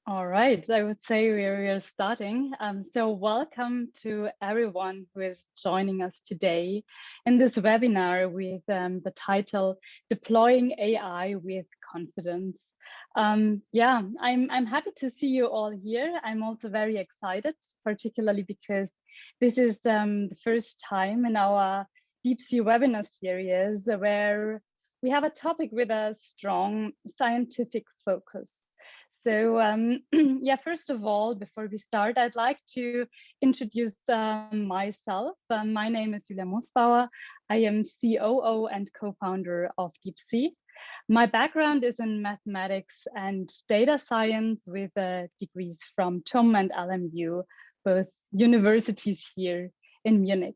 All right, I would say we're starting. So welcome to everyone who is joining us today in this webinar with the title Deploying AI with Confidence. I'm happy to see you all here. I'm also very excited, particularly because this is the first time in our Deep Sea webinar series where we have a topic with a strong scientific focus. So first of all, before we start, I'd like to introduce myself. My name is Julia Mosbauer. I am COO and co-founder of DeepSea. My background is in mathematics and data science with degrees from TUM and LMU, both universities here in Munich.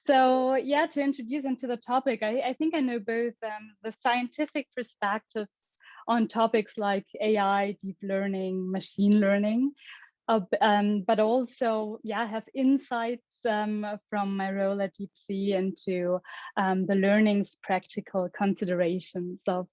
So yeah, to introduce into the topic, I think I know both the scientific perspectives on topics like AI, deep learning, machine learning, but also have insights from my role at DeepSea into the learning's practical considerations of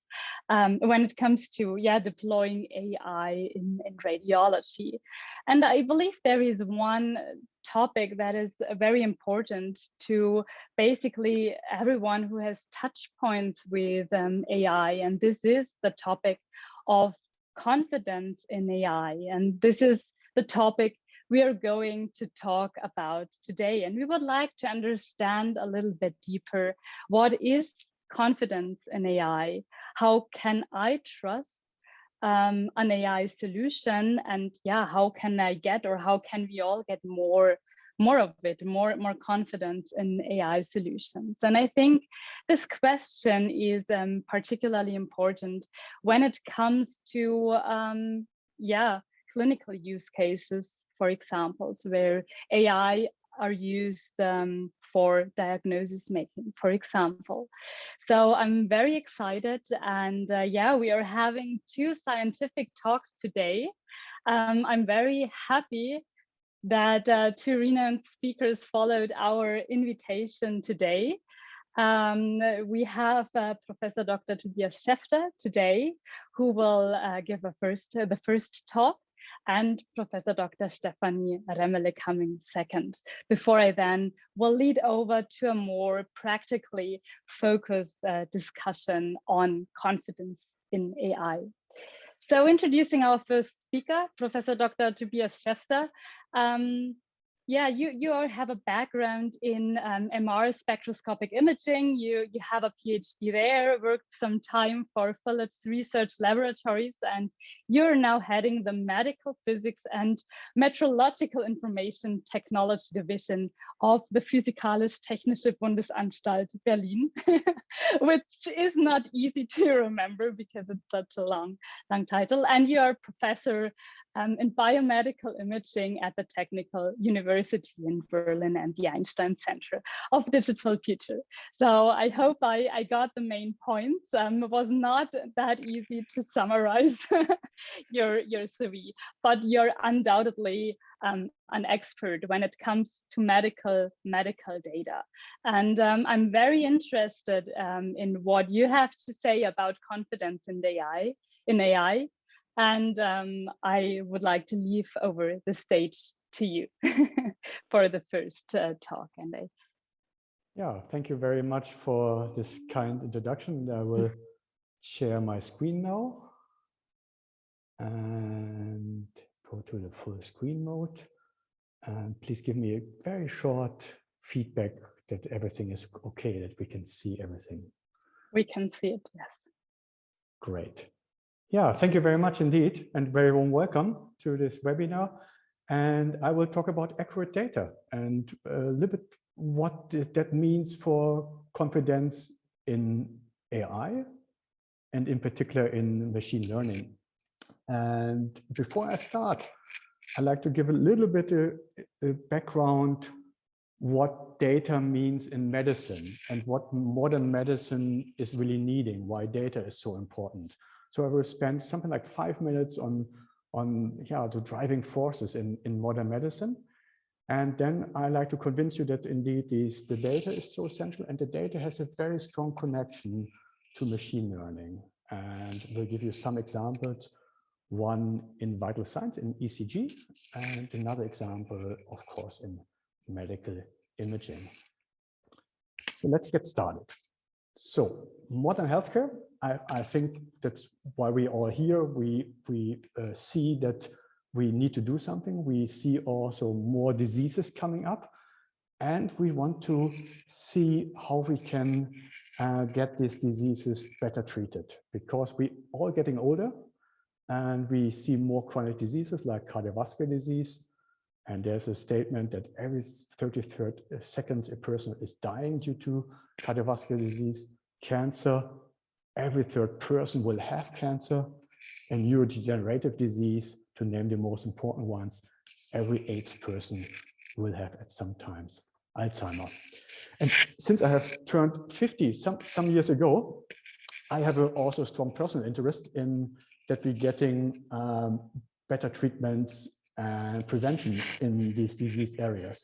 when it comes to deploying AI in radiology. And I believe there is one topic that is very important to basically everyone who has touch points with AI, and this is the topic of confidence in AI. And this is the topic we are going to talk about today. And we would like to understand a little bit deeper, what is confidence in AI? How can I trust an AI solution? And how can I get, or how can we all get more of it, more confidence in AI solutions? And I think this question is particularly important when it comes to clinical use cases, for examples, where AI are used for diagnosis making, for example. So I'm very excited, and we are having two scientific talks today. I'm very happy that two renowned speakers followed our invitation today. We have Professor Dr. Tobias Schefter today, who will give the first talk, and Professor Dr. Stefanie Remmele coming second, before I then will lead over to a more practically focused discussion on confidence in AI. So introducing our first speaker, Professor Dr. Tobias Schefter. You all have a background in MR spectroscopic imaging. You have a PhD there, worked some time for Philips Research Laboratories, and you're now heading the Medical Physics and Metrological Information Technology Division of the Physikalisch-Technische Bundesanstalt Berlin, which is not easy to remember because it's such a long title. And you are professor in biomedical imaging at the Technical University in Berlin and the Einstein Center of Digital Future. So I hope I got the main points. It was not that easy to summarize your CV, but you're undoubtedly an expert when it comes to medical data. And I'm very interested in what you have to say about confidence in AI. And I would like to leave over the stage to you for the first talk. Thank you very much for this kind introduction. I will share my screen now and go to the full screen mode. And please give me a very short feedback that everything is okay, that we can see everything. We can see it, yes. Great. Yeah, thank you very much indeed, and very warm welcome to this webinar. And I will talk about accurate data and a little bit what that means for confidence in AI, and in particular in machine learning. And before I start, I'd like to give a little bit a background what data means in medicine and what modern medicine is really needing, why data is so important. So I will spend something like 5 minutes on the driving forces in modern medicine. And then I like to convince you that indeed the data is so essential, and the data has a very strong connection to machine learning. And we'll give you some examples one in vital signs in ECG, and another example, of course, in medical imaging. So let's get started. So modern healthcare, I think that's why we're all here. We see that we need to do something. We see also more diseases coming up, and we want to see how we can get these diseases better treated, because we all getting older and we see more chronic diseases like cardiovascular disease. And there's a statement that every 33 seconds a person is dying due to cardiovascular disease. Cancer, every third person will have cancer. And neurodegenerative disease, to name the most important ones, every eighth person will have at some times Alzheimer. And since I have turned 50 some years ago, I have also a strong personal interest in that we're getting better treatments and prevention in these disease areas.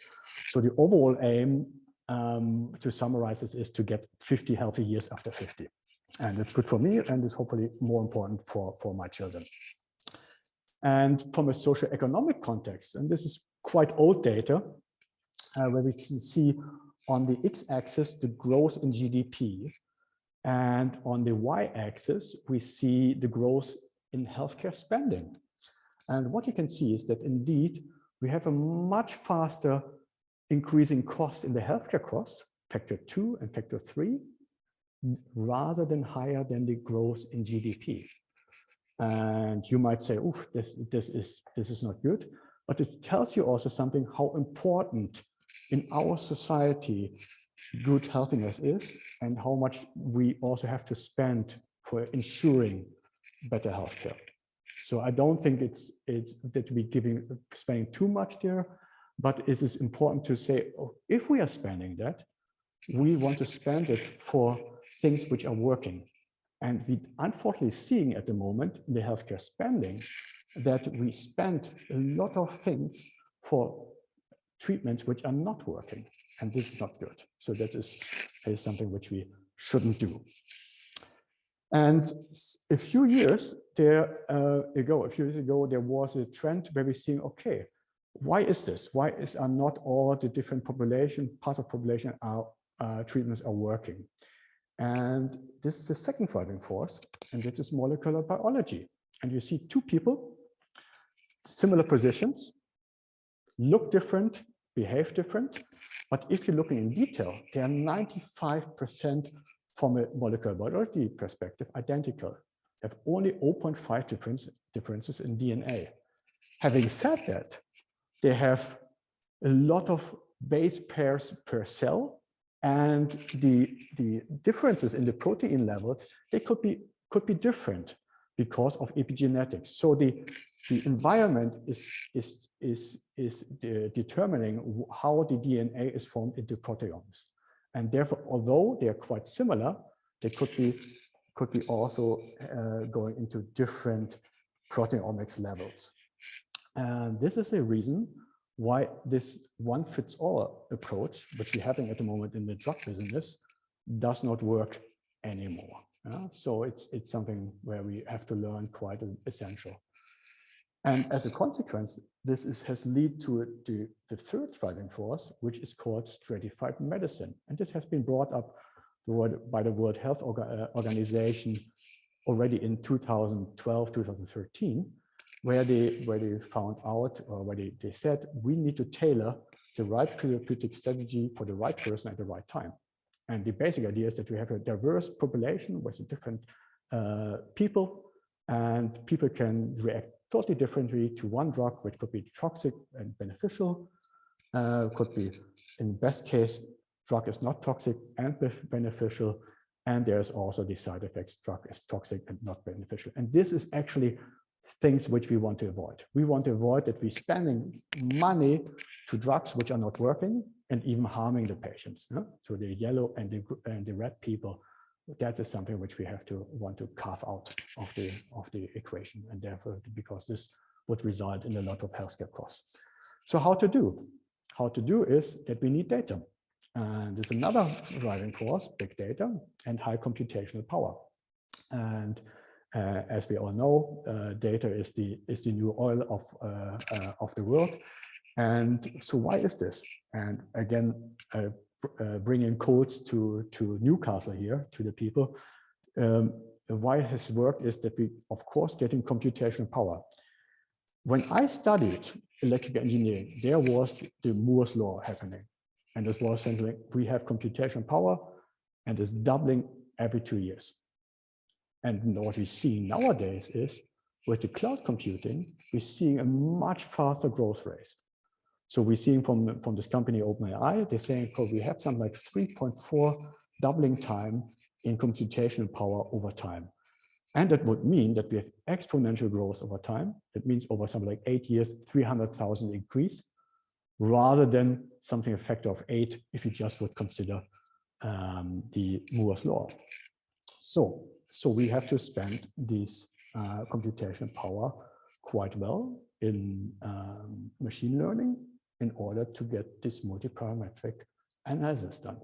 So the overall aim, to summarize this, is to get 50 healthy years after 50. And it's good for me, and it's hopefully more important for my children. And from a socioeconomic context, and this is quite old data, where we can see on the x-axis the growth in GDP, and on the y-axis we see the growth in healthcare spending. And what you can see is that indeed we have a much faster increasing cost in the healthcare costs, factor 2 and factor 3, rather than higher than the growth in GDP. And you might say, "Oof, this is not good," but it tells you also something how important in our society good healthiness is, and how much we also have to spend for ensuring better healthcare. So I don't think it's that we're spending too much there, but it is important to say, oh, if we are spending that, we want to spend it for things which are working. And we unfortunately seeing at the moment in the healthcare spending that we spend a lot of things for treatments which are not working, and this is not good. So that is something which we shouldn't do. And a few years ago, there was a trend where we're seeing, okay, why is this? Why are not all the different parts of population treatments are working? And this is the second driving force, and it is molecular biology. And you see two people, similar positions, look different, behave different, but if you're looking in detail, they are 95% from a molecular biology perspective identical. They have only 0.5 differences in DNA. Having said that, they have a lot of base pairs per cell, and the differences in the protein levels, they could be different because of epigenetics. So the environment is determining how the DNA is formed into proteomes. And therefore, although they are quite similar, they could be also going into different proteomics levels. And this is a reason why this one-fits-all approach, which we're having at the moment in the drug business, does not work anymore. So it's something where we have to learn quite essential. And as a consequence, this has led to the third driving force, which is called stratified medicine. And this has been brought up by the World Health Organization already in 2012, 2013, where they found out, or where they said, we need to tailor the right therapeutic strategy for the right person at the right time. And the basic idea is that we have a diverse population with different people, and people can react totally differently to one drug, which could be toxic and beneficial, could be, in best case, drug is not toxic and beneficial, and there's also the side effects, drug is toxic and not beneficial. And this is actually things which we want to avoid. We want to avoid that we're spending money to drugs which are not working and even harming the patients. So the yellow and the red people, that is something which we want to carve out of the equation, and therefore, because this would result in a lot of healthcare costs. So how to do? How to do is that we need data. And there's another driving force, big data and high computational power. And As we all know, data is the new oil of the world. And so why is this? And again, bringing codes to Newcastle here, to the people. Why it has worked is that we, of course, getting computational power. When I studied electrical engineering, there was the Moore's law happening. And this was saying we have computational power and it's doubling every 2 years. And what we see nowadays is with the cloud computing, we're seeing a much faster growth rate. So we're seeing from this company OpenAI, they're saying we have something like 3.4 doubling time in computational power over time. And that would mean that we have exponential growth over time. That means over something like 8 years, 300,000 increase, rather than something a factor of 8 if you just would consider the Moore's law. So we have to spend this computational power quite well in machine learning in order to get this multiparametric analysis done.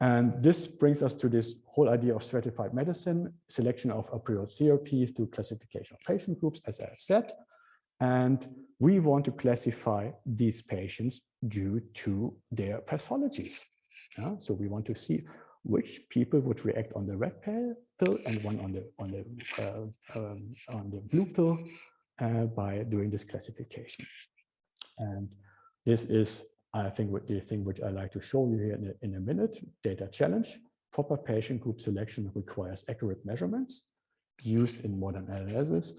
And this brings us to this whole idea of stratified medicine, selection of a priori therapy through classification of patient groups, as I have said. And we want to classify these patients due to their pathologies. So we want to see which people would react on the red pill and one on the blue pill by doing this classification. And this is, I think, the thing which I like to show you here in a minute. Data challenge. Proper patient group selection requires accurate measurements used in modern analysis.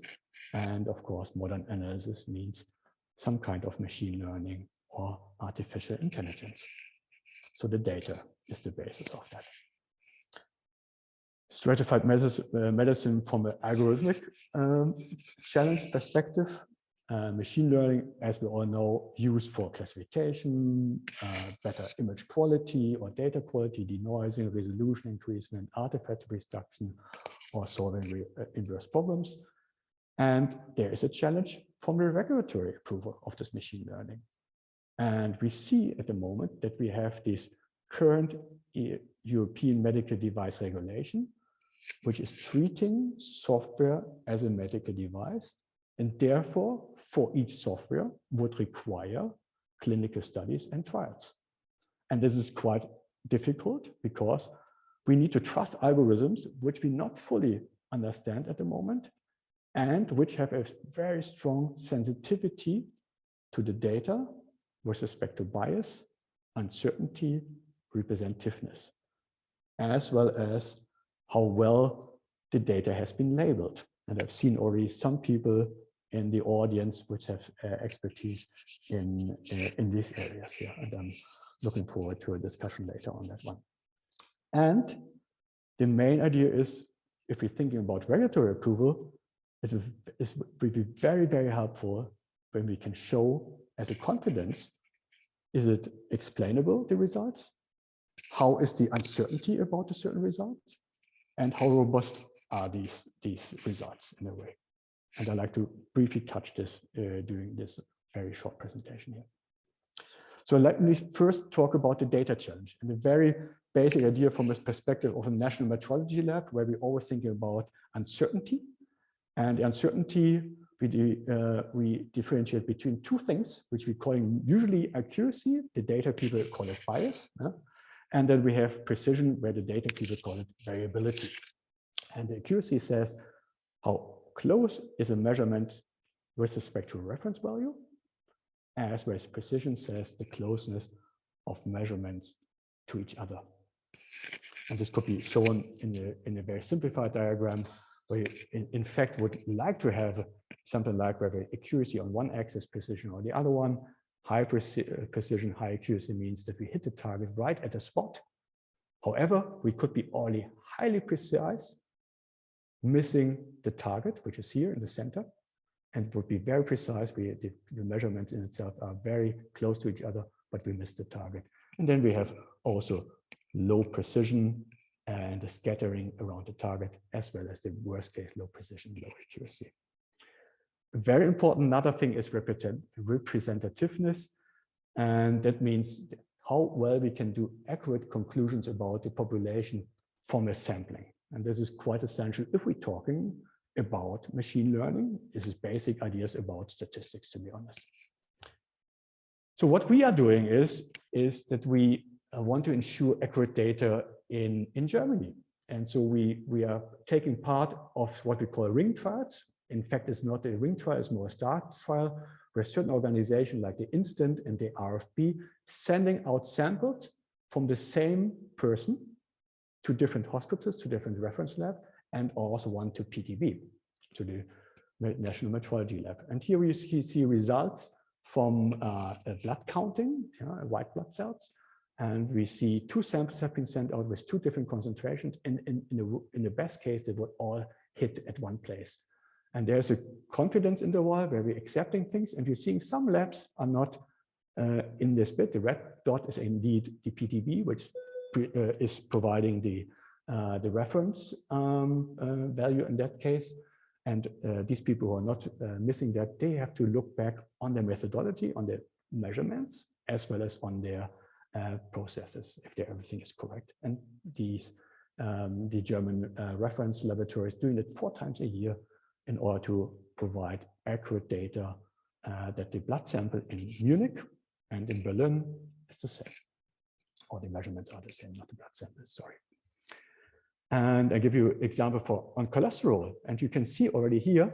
And of course, modern analysis means some kind of machine learning or artificial intelligence. So the data is the basis of that. Stratified medicine from an algorithmic challenge perspective. Machine learning, as we all know, used for classification, better image quality or data quality, denoising, resolution increasement, artifact reduction, or solving inverse problems. And there is a challenge from the regulatory approval of this machine learning. And we see at the moment that we have this current European medical device regulation, which is treating software as a medical device, and therefore for each software would require clinical studies and trials. And this is quite difficult because we need to trust algorithms which we not fully understand at the moment and which have a very strong sensitivity to the data with respect to bias, uncertainty, representativeness, as well as how well the data has been labeled. And I've seen already some people in the audience which have expertise in these areas here. And I'm looking forward to a discussion later on that one. And the main idea is, if we're thinking about regulatory approval, it will be very, very helpful when we can show as a confidence, is it explainable, the results? How is the uncertainty about a certain result? And how robust are these results in a way? And I'd like to briefly touch this during this very short presentation here. So let me first talk about the data challenge and the very basic idea from this perspective of a national metrology lab, where we always think about uncertainty. And the uncertainty, we differentiate between two things, which we call usually accuracy. The data people call it bias. And then we have precision, where the data people call it variability. And the accuracy says how close is a measurement with respect to a reference value, as well as precision says the closeness of measurements to each other. And this could be shown in a very simplified diagram, where you, in fact, would like to have something like where the accuracy on one axis, precision on the other one. High precision, high accuracy means that we hit the target right at the spot. However, we could be only highly precise, missing the target, which is here in the center, and would be very precise. The measurements in itself are very close to each other, but we miss the target. And then we have also low precision and the scattering around the target, as well as the worst case, low precision, low accuracy. Very important, another thing is representativeness. And that means how well we can do accurate conclusions about the population from a sampling. And this is quite essential if we're talking about machine learning. This is basic ideas about statistics, to be honest. So what we are doing is that we want to ensure accurate data in Germany. And so we are taking part of what we call ring trials. In fact, it's not a ring trial, it's more a star trial, where certain organizations like the Instant and the RFP sending out samples from the same person to different hospitals, to different reference lab, and also one to PTB, to the National Metrology Lab. And here we see results from blood counting, white blood cells. And we see 2 samples have been sent out with 2 different concentrations. In the best case, they would all hit at one place. And there's a confidence interval where we're accepting things. And we're seeing some labs are not in this bit. The red dot is indeed the PTB, which is providing the reference value in that case. And these people who are not missing that, they have to look back on their methodology, on their measurements, as well as on their processes, if everything is correct. And these the German reference laboratory is doing it 4 times a year in order to provide accurate data that the blood sample in Munich and in Berlin is the same. Or the measurements are the same, not the blood samples, sorry. And I give you an example on cholesterol. And you can see already here,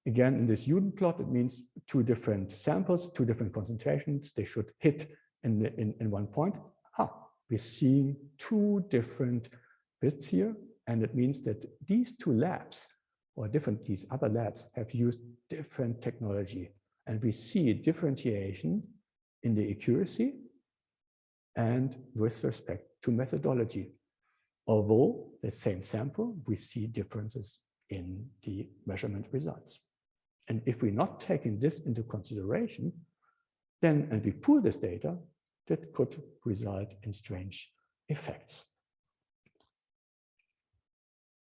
again, in this Uden plot, it means 2 different samples, 2 different concentrations. They should hit in one point. We're seeing 2 different bits here. And it means that these 2 labs, or these other labs, have used different technology. And we see a differentiation in the accuracy and with respect to methodology. Although the same sample, we see differences in the measurement results. And if we're not taking this into consideration, then, and we pool this data, that could result in strange effects.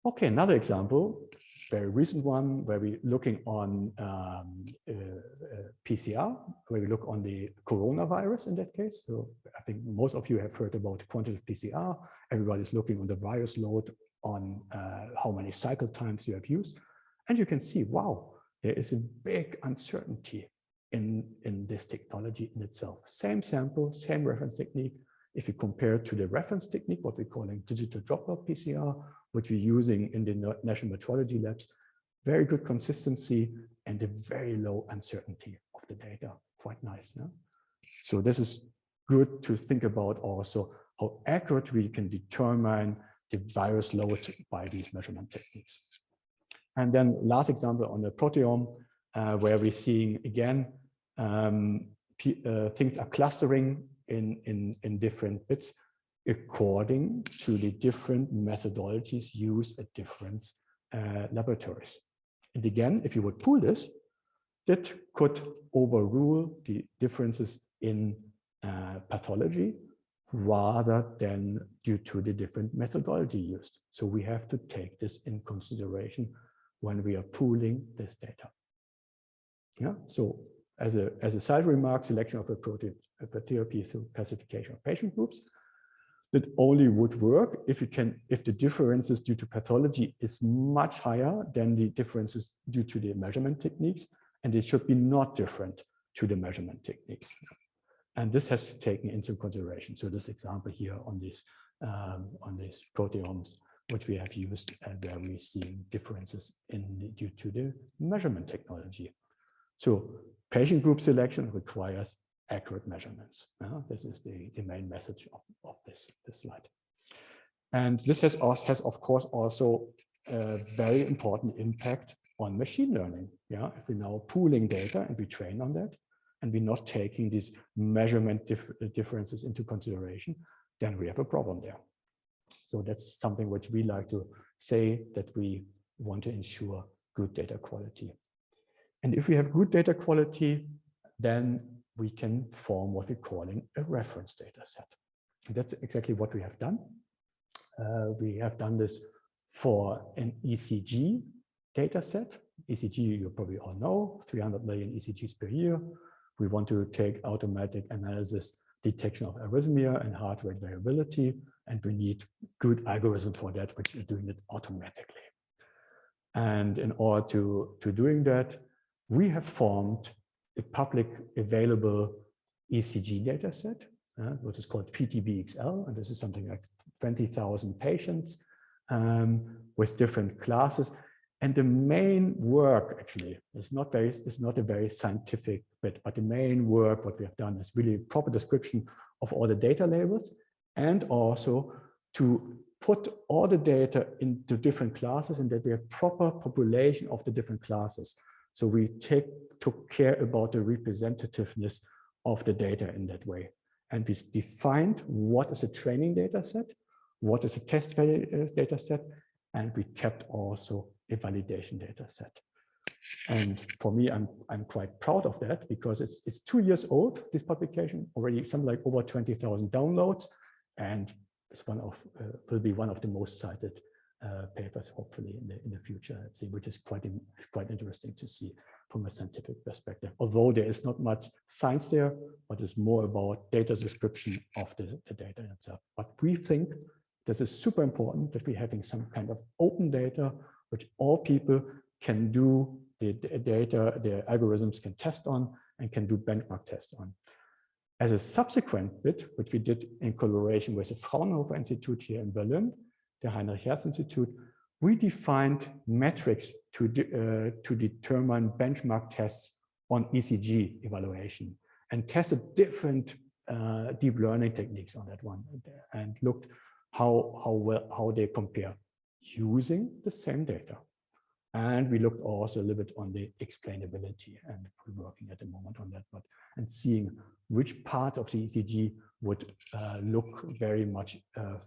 Okay, another example, very recent one, where we're looking on PCR, where we look on the coronavirus in that case. So I think most of you have heard about quantitative PCR. Everybody's looking on the virus load, on how many cycle times you have used. And you can see, wow, there is a big uncertainty in this technology in itself. Same sample, same reference technique. If you compare to the reference technique, what we're calling digital droplet PCR, which we're using in the national metrology labs, very good consistency and a very low uncertainty of the data. Quite nice. Yeah? So this is good to think about also how accurate we can determine the virus load by these measurement techniques. And then last example on the proteome, where we're seeing again, things are clustering in different bits according to the different methodologies used at different laboratories. And again, if you would pool this, that could overrule the differences in pathology rather than due to the different methodology used. So we have to take this in consideration when we are pooling this data. Yeah. So as a side remark, selection of appropriate therapy through classification of patient groups, that only would work if the differences due to pathology is much higher than the differences due to the measurement techniques, and it should be not different to the measurement techniques. And this has to be taken into consideration. So this example here on these proteomes, which we have used, and where we see differences due to the measurement technology. So patient group selection requires accurate measurements. This is the main message of this slide. And this has of course also a very important impact on machine learning. Yeah, if we're now pooling data and we train on that, and we're not taking these measurement differences into consideration, then we have a problem there. So that's something which we like to say, that we want to ensure good data quality. And if we have good data quality, then we can form what we're calling a reference data set. And that's exactly what we have done. We have done this for an ECG data set. ECG, you probably all know, 300 million ECGs per year. We want to take automatic analysis detection of arrhythmia and heart rate variability. And we need good algorithm for that, which is doing it automatically. And in order to doing that, we have formed a public available ECG data set, which is called PTBXL. And this is something like 20,000 patients with different classes. And the main work actually is not a very scientific bit, but the main work what we have done is really a proper description of all the data labels, and also to put all the data into different classes and that we have proper population of the different classes. So we took care about the representativeness of the data in that way. And we defined what is a training data set, what is a test data set, and we kept also a validation data set. And for me, I'm quite proud of that because it's 2 years old, this publication, already something like over 20,000 downloads, and it's will be one of the most cited papers, hopefully in the future, which is quite interesting to see from a scientific perspective. Although there is not much science there, but it's more about data description of the data itself. But we think this is super important that we're having some kind of open data, which all people can do the data, the algorithms can test on and can do benchmark tests on. As a subsequent bit, which we did in collaboration with the Fraunhofer Institute here in Berlin, the Heinrich Hertz Institute, we defined metrics to determine benchmark tests on ECG evaluation and tested different deep learning techniques on that one and looked how they compare using the same data. And we looked also a little bit on the explainability, and we're working at the moment on that, and seeing which part of the ECG would look very much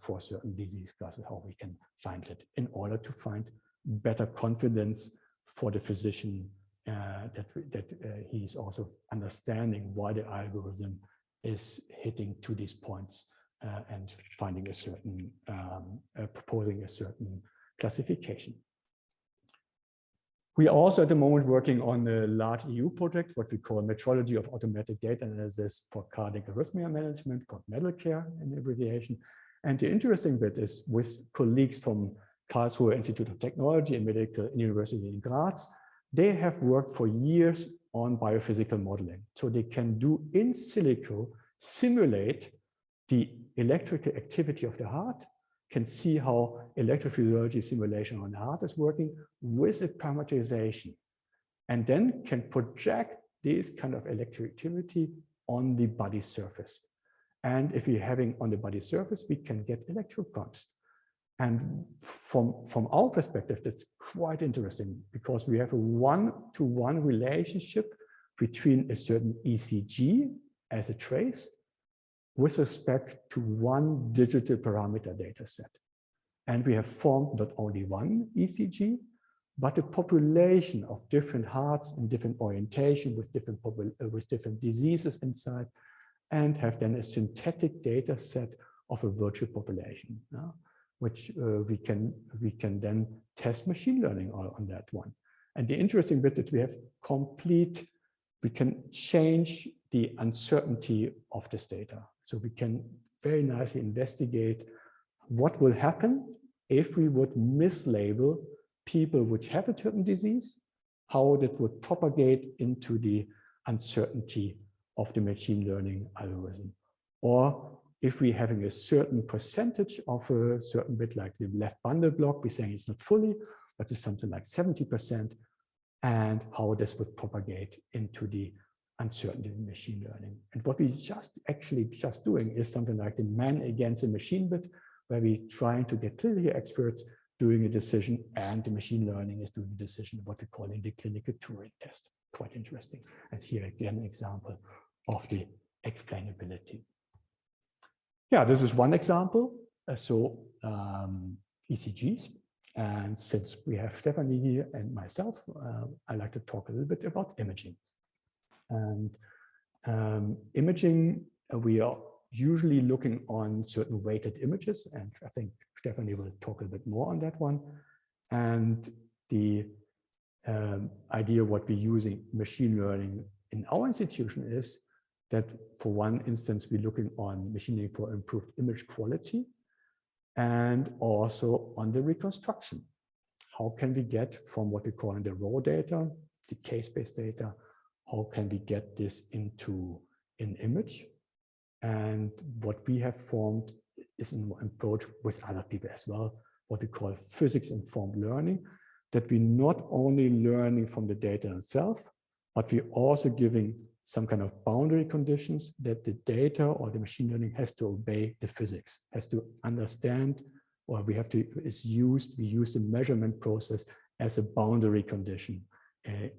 for certain disease classes, how we can find it in order to find better confidence for the physician that he is also understanding why the algorithm is hitting to these points and finding a certain, proposing a certain classification. We are also at the moment working on a large EU project, what we call Metrology of Automatic Data Analysis for Cardiac Arrhythmia Management, called MEDALCARE in abbreviation. And the interesting bit is with colleagues from Karlsruhe Institute of Technology and Medical University in Graz, they have worked for years on biophysical modeling. So they can do in silico simulate the electrical activity of the heart, can see how electrophysiology simulation on the heart is working with a parameterization, and then can project this kind of electrical activity on the body surface. And if we're having on the body surface, we can get electrograms. And from our perspective, that's quite interesting because we have a one-to-one relationship between a certain ECG as a trace with respect to one digital parameter data set. And we have formed not only one ECG, but a population of different hearts in different orientation with different diseases inside, and have then a synthetic data set of a virtual population, which we can then test machine learning on that one. And the interesting bit that we have we can change the uncertainty of this data. So we can very nicely investigate what will happen if we would mislabel people which have a certain disease, how that would propagate into the uncertainty of the machine learning algorithm. Or if we're having a certain percentage of a certain bit, like the left bundle block, we're saying it's not fully, but it's something like 70%, and how this would propagate into the uncertainty in machine learning. And what we just doing is something like the man against a machine bit, where we're trying to get clearly experts doing a decision, and the machine learning is doing a decision, what we call in the clinical Turing test. Quite interesting. And here again, an example of the explainability. Yeah, this is one example. ECGs. And since we have Stephanie here and myself, I'd like to talk a little bit about imaging. And imaging, we are usually looking on certain weighted images, and I think Stephanie will talk a bit more on that one. And the idea what we're using machine learning in our institution is that for one instance, we're looking on machine learning for improved image quality and also on the reconstruction. How can we get from what we call in the raw data, the case-based data, how can we get this into an image? And what we have formed is an approach with other people as well, what we call physics-informed learning, that we're not only learning from the data itself, but we're also giving some kind of boundary conditions that the data or the machine learning has to obey the physics, has to understand, or we use the measurement process as a boundary condition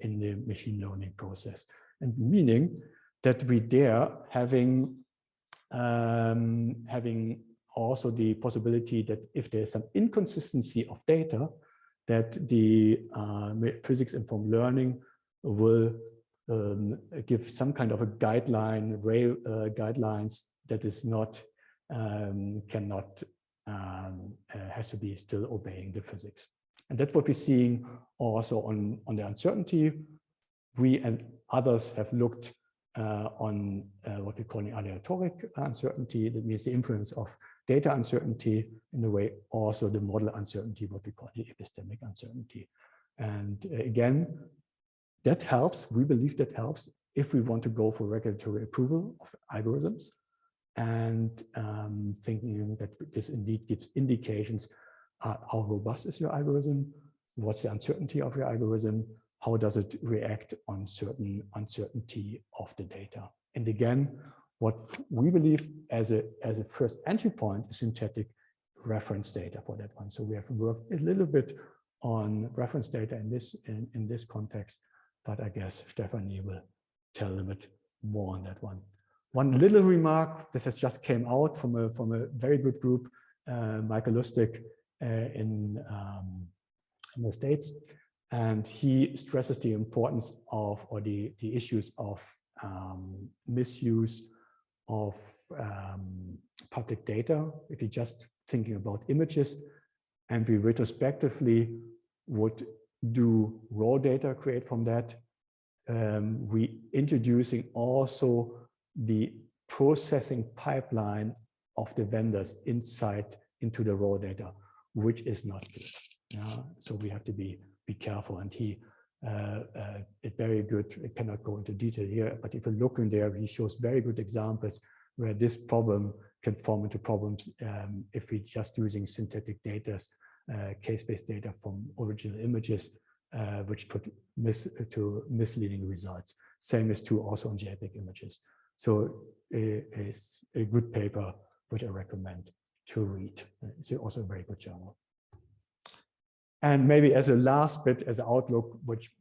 in the machine learning process. And meaning that we there having also the possibility that if there's some inconsistency of data, that the physics-informed learning will give some kind of a guideline, guidelines that is not, has to be still obeying the physics. And that's what we're seeing also on the uncertainty. We and others have looked on what we call the aleatoric uncertainty. That means the influence of data uncertainty, in a way also the model uncertainty, what we call the epistemic uncertainty. And again, that helps, we believe that helps if we want to go for regulatory approval of algorithms, and thinking that this indeed gives indications how robust is your algorithm, what's the uncertainty of your algorithm, how does it react on certain uncertainty of the data. And again, what we believe as a first entry point is synthetic reference data for that one. So we have worked a little bit on reference data in this context, but I guess Stephanie will tell a little bit more on that one. One little remark, this has just came out from a very good group, Michael Lustig in the States, and he stresses the importance of, or the issues of misuse of public data. If you're just thinking about images, and we retrospectively would do raw data create from that, we introducing also the processing pipeline of the vendors into the raw data, which is not good. So we have to be careful. And he is very good. I cannot go into detail here, but if you look in there, he shows very good examples where this problem can form into problems if we're just using synthetic data, case-based data from original images, which could to misleading results. Same is true also on JPEG images. So it's a good paper, which I recommend to read. It's also a very good journal. And maybe as a last bit, as an outlook, which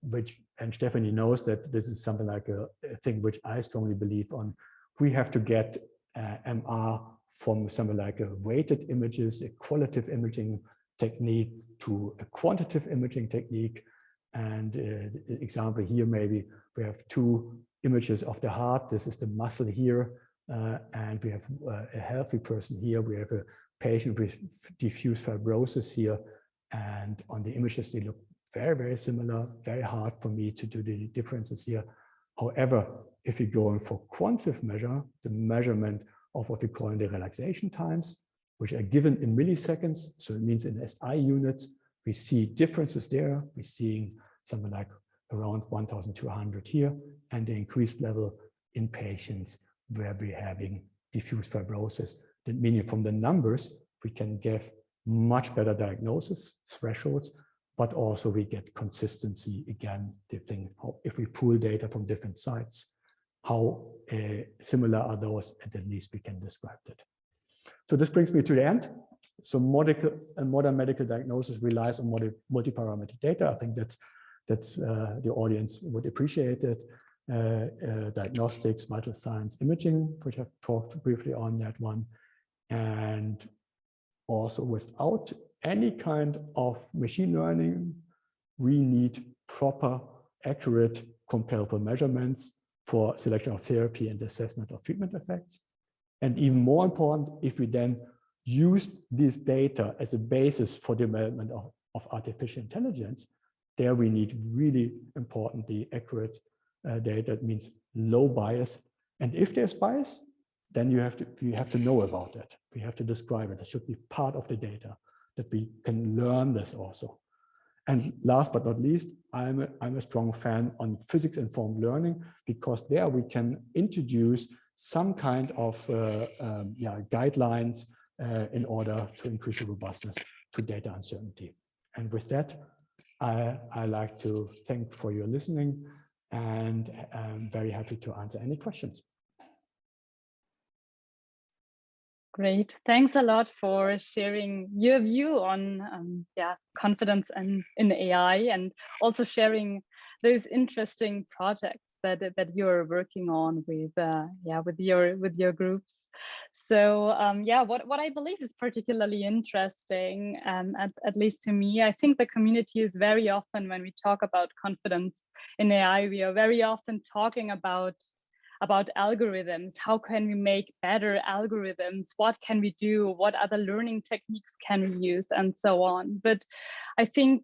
and Stephanie knows that this is something like a thing which I strongly believe on. We have to get MR from something like a weighted images, a qualitative imaging technique to a quantitative imaging technique. And the example here, maybe we have two images of the heart. This is the muscle here, and we have a healthy person here. We have a patient with diffuse fibrosis here. And on the images, they look very, very similar, very hard for me to do the differences here. However, if you're going for quantitative measure, the measurement of what we call the relaxation times, which are given in milliseconds, so it means in SI units, we see differences there. We're seeing something like around 1,200 here, and the increased level in patients where we're having diffuse fibrosis. That meaning from the numbers, we can give much better diagnosis thresholds, but also we get consistency. Again, the thing, if we pull data from different sites, how similar are those, and at least we can describe that. So this brings me to the end. So modern medical diagnosis relies on multi-parametric data. I think that's the audience would appreciate it. Diagnostics, vital signs, imaging, which I've talked briefly on that one. And also without any kind of machine learning, we need proper, accurate, comparable measurements for selection of therapy and assessment of treatment effects. And even more important, if we then use this data as a basis for development of artificial intelligence, there we need really importantly accurate data. That means low bias And if there's bias, then you have to know about that. We have to describe it. It should be part of the data, that we can learn this also. And last but not least, I'm a strong fan on physics-informed learning, because there we can introduce some kind of guidelines in order to increase the robustness to data uncertainty. And with that, I like to thank for your listening, and I'm very happy to answer any questions. Great. Thanks a lot for sharing your view on confidence in AI, and also sharing those interesting projects that you're working on with your groups. So what I believe is particularly interesting, at least to me, I think the community is very often, when we talk about confidence in AI, we are very often talking about algorithms. How can we make better algorithms? What can we do? What other learning techniques can we use, and so on? But I think,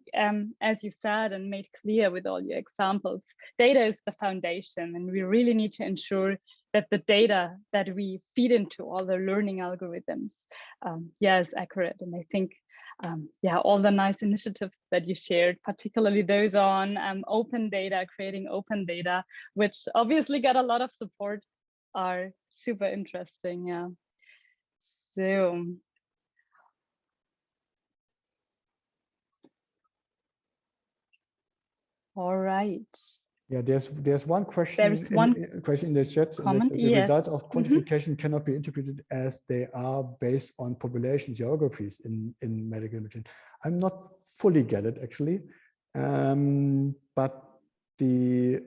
as you said and made clear with all your examples, data is the foundation, and we really need to ensure that the data that we feed into all the learning algorithms is accurate. And I think all the nice initiatives that you shared, particularly those on open data, creating open data, which obviously got a lot of support, are super interesting. Yeah. So. All right. Yeah, there's one question. There's one question in the chat. Comment, the yes. results of quantification cannot be interpreted as they are based on population geographies in medical imaging. I'm not fully get it actually, but there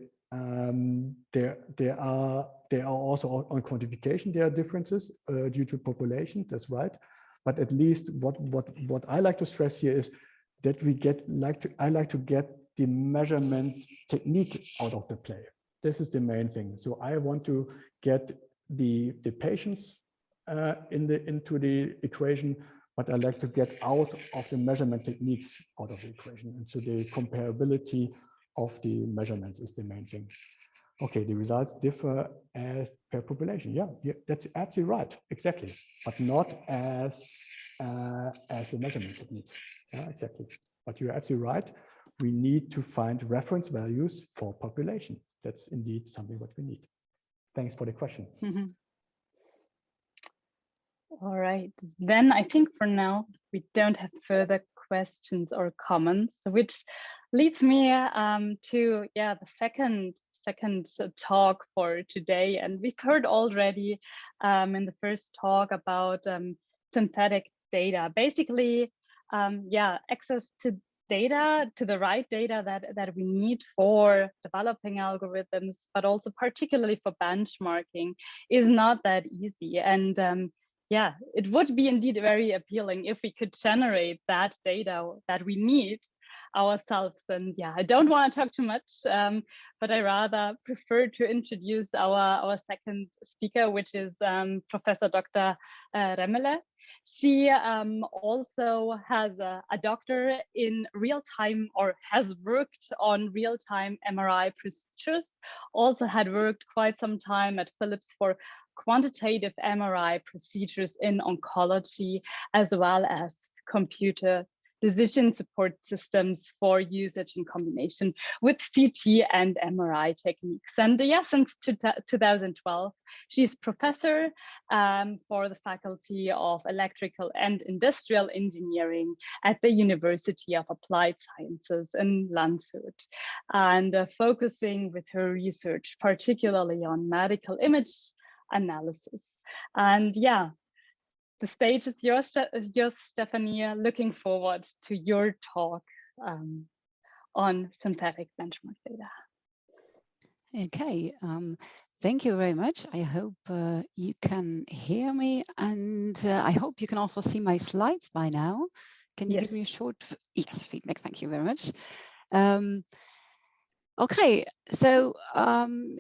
are also on quantification there are differences due to population. That's right. But at least what I like to stress here is that I like to get the measurement technique out of the play. This is the main thing. So I want to get the patients into the equation, but I like to get out of the measurement techniques out of the equation. And so the comparability of the measurements is the main thing. Okay, the results differ as per population. Yeah, that's absolutely right, exactly, but not as the measurement techniques. Yeah, exactly. But you're absolutely right. We need to find reference values for population. That's indeed something what we need. Thanks for the question. Mm-hmm. All right, then I think for now we don't have further questions or comments, which leads me to the second talk for today. And we've heard already in the first talk about synthetic data, basically access to data, to the right data that we need for developing algorithms, but also particularly for benchmarking, is not that easy. And it would be indeed very appealing if we could generate that data that we need ourselves. And I don't want to talk too much, but I rather prefer to introduce our second speaker, which is Professor Dr. Remmele. She also has a doctor in real-time, or has worked on real-time MRI procedures, also had worked quite some time at Philips for quantitative MRI procedures in oncology, as well as computer decision support systems for usage in combination with CT and MRI techniques. And since 2012, she's professor for the Faculty of Electrical and Industrial Engineering at the University of Applied Sciences in Landshut, and focusing with her research particularly on medical image analysis. And the stage is yours, Stephanie. Looking forward to your talk on synthetic benchmark data. Okay, thank you very much. I hope you can hear me, and I hope you can also see my slides by now. Can you give me a short feedback? Thank you very much. Okay, so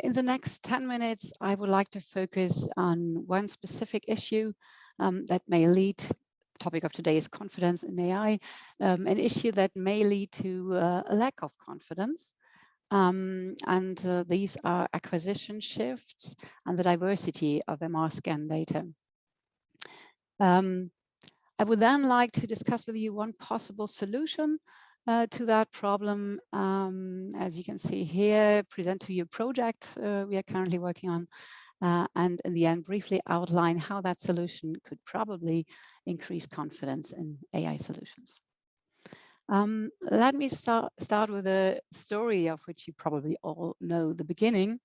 in the next 10 minutes, I would like to focus on one specific issue that may lead, the topic of today is confidence in AI, an issue that may lead to a lack of confidence. These are acquisition shifts and the diversity of MR scan data. I would then like to discuss with you one possible solution to that problem. As you can see here, present to you a project we are currently working on, and in the end, briefly outline how that solution could probably increase confidence in AI solutions. Let me start with a story of which you probably all know the beginning.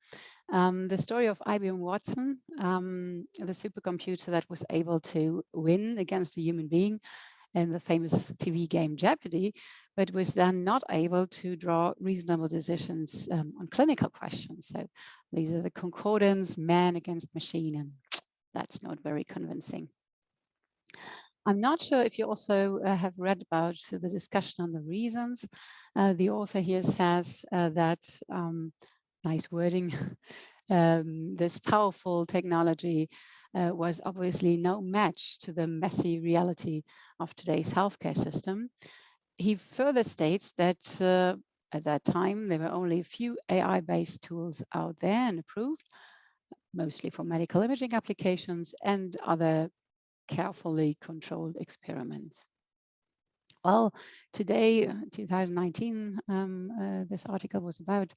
The story of IBM Watson, the supercomputer that was able to win against a human being in the famous TV game Jeopardy, but was then not able to draw reasonable decisions on clinical questions. So these are the concordance, man against machine, and that's not very convincing. I'm not sure if you also have read about the discussion on the reasons. The author here says that, nice wording, this powerful technology was obviously no match to the messy reality of today's healthcare system. He further states that at that time, there were only a few AI-based tools out there and approved, mostly for medical imaging applications and other carefully controlled experiments. Well, today, 2019, this article was about,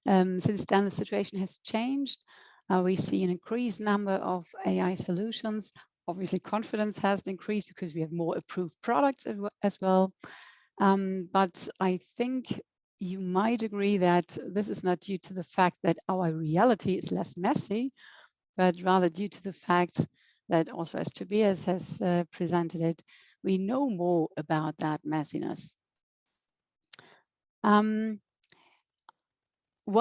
since then the situation has changed. We see an increased number of AI solutions. Obviously, confidence has increased because we have more approved products as well. But I think you might agree that this is not due to the fact that our reality is less messy, but rather due to the fact that, also as Tobias has presented it, we know more about that messiness. One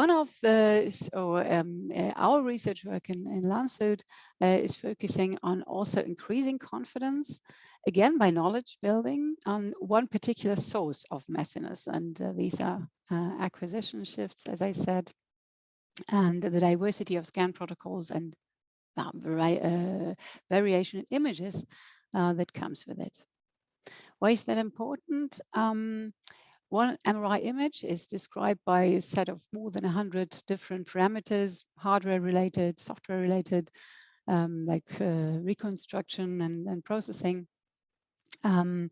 of our research work in Lancet is focusing on also increasing confidence, again by knowledge building, on one particular source of messiness. And these are acquisition shifts, as I said, and the diversity of scan protocols and variation in images that comes with it. Why is that important? One MRI image is described by a set of more than 100 different parameters, hardware related, software related, like reconstruction and processing. Not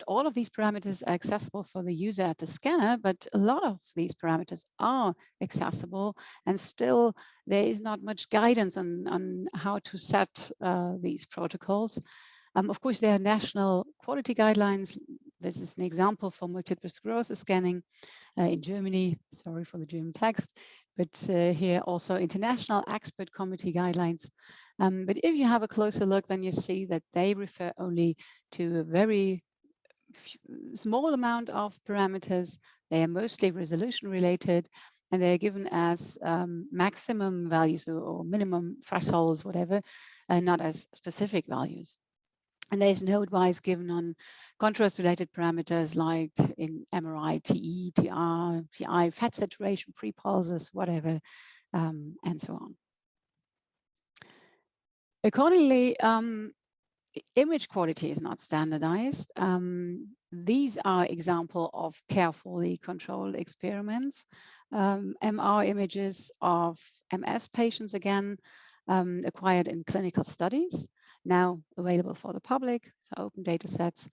all of these parameters are accessible for the user at the scanner, but a lot of these parameters are accessible, and still there is not much guidance on how to set these protocols. Of course, there are national quality guidelines. This is an example for multiple sclerosis scanning in Germany. Sorry for the German text, but here also international expert committee guidelines. But if you have a closer look, then you see that they refer only to a very small amount of parameters. They are mostly resolution related, and they are given as maximum values or minimum thresholds, whatever, and not as specific values. And there's no advice given on contrast-related parameters like in MRI, TE, TR, PI, fat saturation, pre-pulses, whatever, and so on. Accordingly, image quality is not standardized. These are examples of carefully controlled experiments. MR images of MS patients, again, acquired in clinical studies, now available for the public, so open data sets.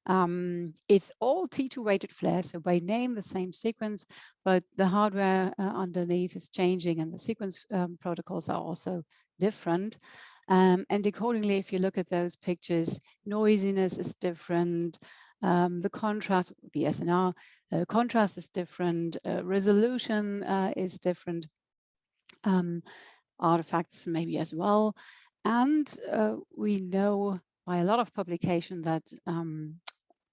It's all T2 weighted FLAIR, so by name the same sequence, but the hardware underneath is changing and the sequence protocols are also different. And accordingly, if you look at those pictures, noisiness is different, the contrast, the SNR, contrast is different, resolution is different, artifacts maybe as well. And we know by a lot of publication that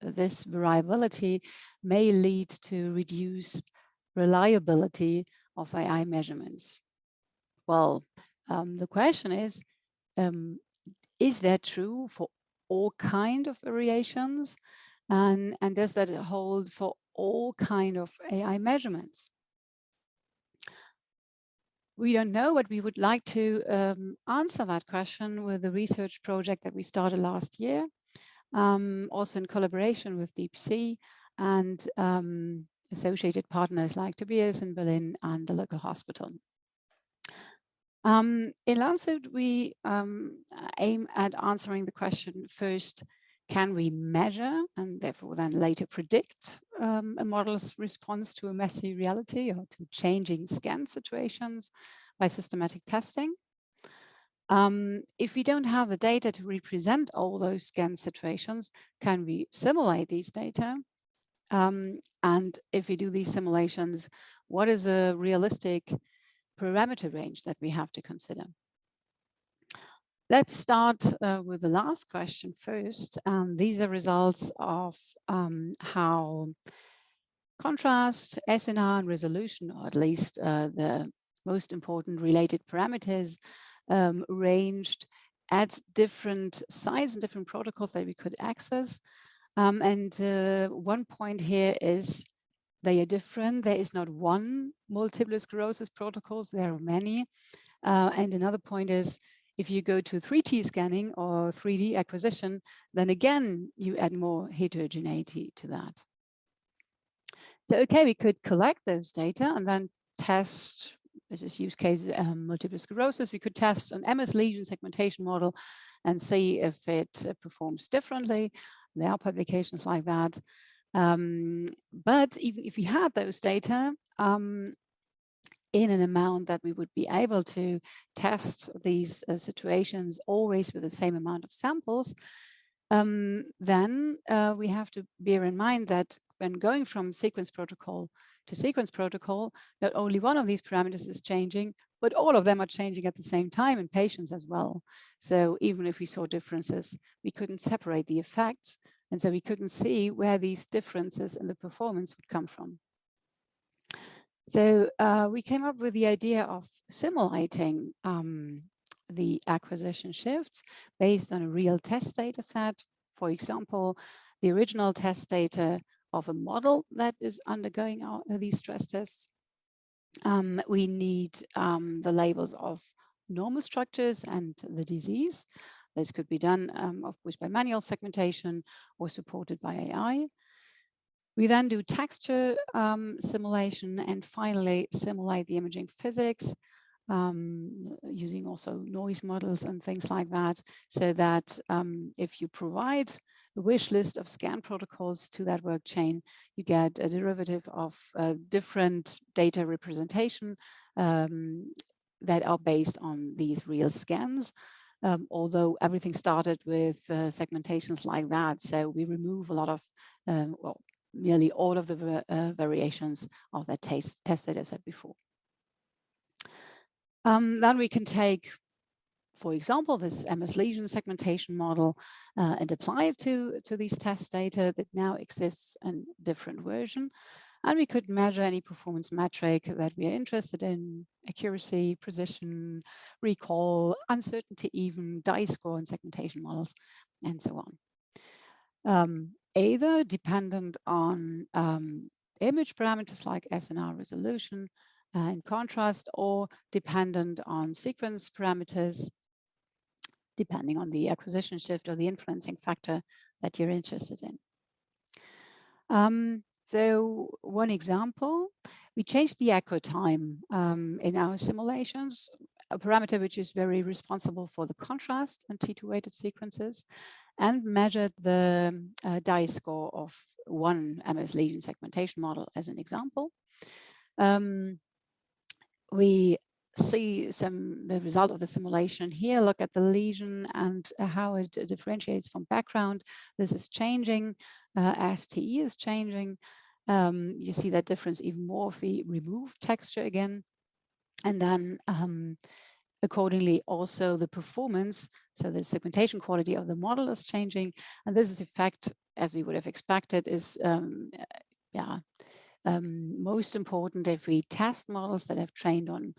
this variability may lead to reduced reliability of AI measurements. Well, the question is that true for all kind of variations? And does that hold for all kind of AI measurements? We don't know, but we would like to answer that question with the research project that we started last year, also in collaboration with DeepC. And associated partners like Tobias in Berlin and the local hospital. In Lancet, we aim at answering the question first, can we measure and therefore then later predict a model's response to a messy reality or to changing scan situations by systematic testing? If we don't have the data to represent all those scan situations, can we simulate these data? And if we do these simulations, what is a realistic parameter range that we have to consider? Let's start with the last question first. These are results of how contrast, SNR, and resolution, or at least the most important related parameters, ranged at different sites and different protocols that we could access. One point here is they are different. There is not one multiple sclerosis protocols, there are many. And another point is, if you go to 3T scanning or 3D acquisition, then again, you add more heterogeneity to that. So, okay, we could collect those data and then test, this is use case multiple sclerosis, we could test an MS lesion segmentation model and see if it performs differently. There are publications like that. But even if we had those data in an amount that we would be able to test these situations always with the same amount of samples, then we have to bear in mind that when going from sequence protocol to sequence protocol, not only one of these parameters is changing, but all of them are changing at the same time in patients as well. So even if we saw differences, we couldn't separate the effects. And so we couldn't see where these differences in the performance would come from. So we came up with the idea of simulating the acquisition shifts based on a real test data set. For example, the original test data of a model that is undergoing these stress tests. We need the labels of normal structures and the disease. This could be done, of course, by manual segmentation or supported by AI. We then do texture simulation and finally simulate the imaging physics using also noise models and things like that, so that if you provide a wish list of scan protocols to that work chain, you get a derivative of different data representation that are based on these real scans. Although everything started with segmentations like that, so we remove a lot of, well, nearly all of the variations of that test data set before. Then we can take, for example, this MS lesion segmentation model and apply it to these test data that now exists in a different version. And we could measure any performance metric that we are interested in: accuracy, precision, recall, uncertainty, even dye score and segmentation models, and so on. Either dependent on image parameters like SNR resolution and contrast, or dependent on sequence parameters, depending on the acquisition shift or the influencing factor that you're interested in. So one example, we changed the echo time in our simulations, a parameter which is very responsible for the contrast and T2-weighted sequences, and measured the dye score of one MS lesion segmentation model as an example. We see the result of the simulation here. Look at the lesion and how it differentiates from background. This is changing as TE is changing. You see that difference even more if we remove texture again. And then accordingly, also the performance, so the segmentation quality of the model is changing. And this is effect, as we would have expected, is most important if we test models that have trained on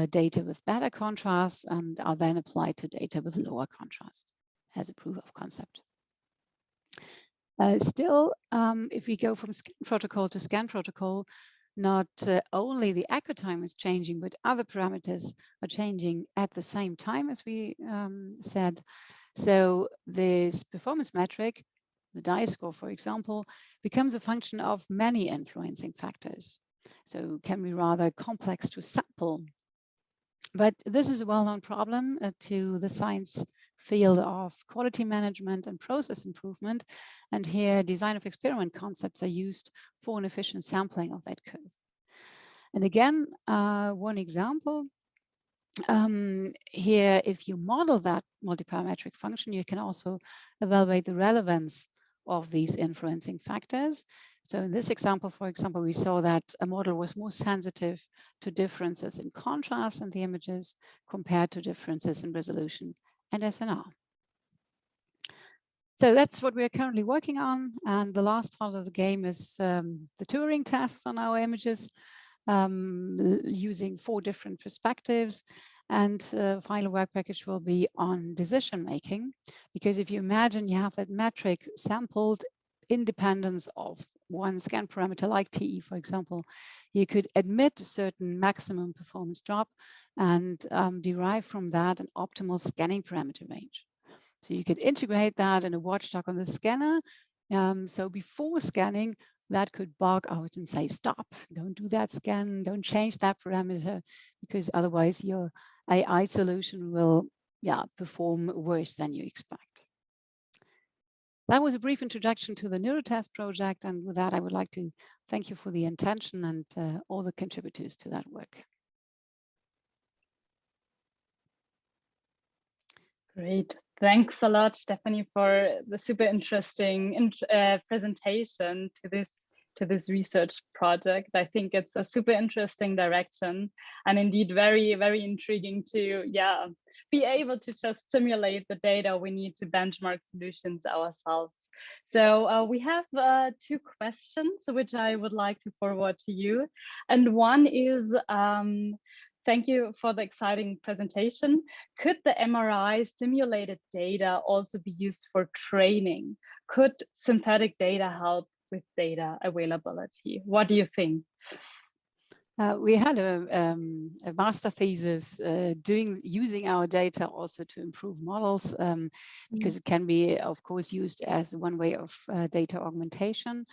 data with better contrast and are then applied to data with lower contrast as a proof of concept. Still, if we go from scan protocol to scan protocol, not only the echo time is changing, but other parameters are changing at the same time, as we said. So this performance metric, the dye score, for example, becomes a function of many influencing factors. So can be rather complex to sample. But this is a well-known problem to the science field of quality management and process improvement. And here design of experiment concepts are used for an efficient sampling of that curve. And again, one example, here, if you model that multiparametric function, you can also evaluate the relevance of these influencing factors. So in this example, for example, we saw that a model was more sensitive to differences in contrast in the images compared to differences in resolution and SNR. So that's what we are currently working on. And the last part of the game is the Turing tests on our images, using 4 different perspectives. And final work package will be on decision making, because if you imagine you have that metric sampled independence of one scan parameter like TE, for example, you could admit a certain maximum performance drop and derive from that an optimal scanning parameter range. So you could integrate that in a watchdog on the scanner. So before scanning, that could bug out and say, stop, don't do that scan, don't change that parameter, because otherwise your AI solution will perform worse than you expect. That was a brief introduction to the Neurotest project. And with that, I would like to thank you for the attention and all the contributors to that work. Great. Thanks a lot, Stephanie, for the super interesting presentation to this research project. I think it's a super interesting direction and indeed very, very intriguing to be able to just simulate the data we need to benchmark solutions ourselves. So we have 2 questions which I would like to forward to you. And one is, thank you for the exciting presentation. Could the MRI simulated data also be used for training? Could synthetic data help with data availability? What do you think? We had a master thesis using our data also to improve models, because it can be, of course, used as one way of data augmentation.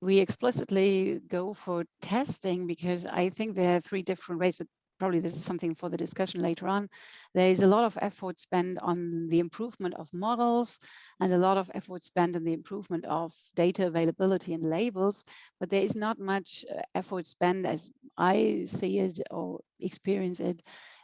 We explicitly go for testing because I think there are 3 different ways, but probably this is something for the discussion later on. There is a lot of effort spent on the improvement of models and a lot of effort spent on the improvement of data availability and labels, but there is not much effort spent, as I see it or experience it,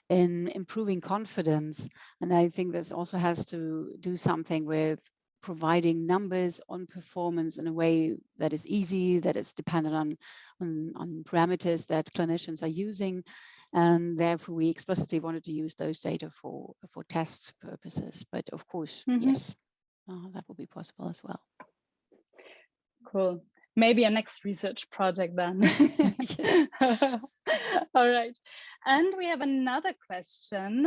in improving confidence. And I think this also has to do something with providing numbers on performance in a way that is easy, that is dependent on parameters that clinicians are using. And therefore, we explicitly wanted to use those data for test purposes. But of course, yes, that will be possible as well. Cool. Maybe a next research project then. All right. And we have another question,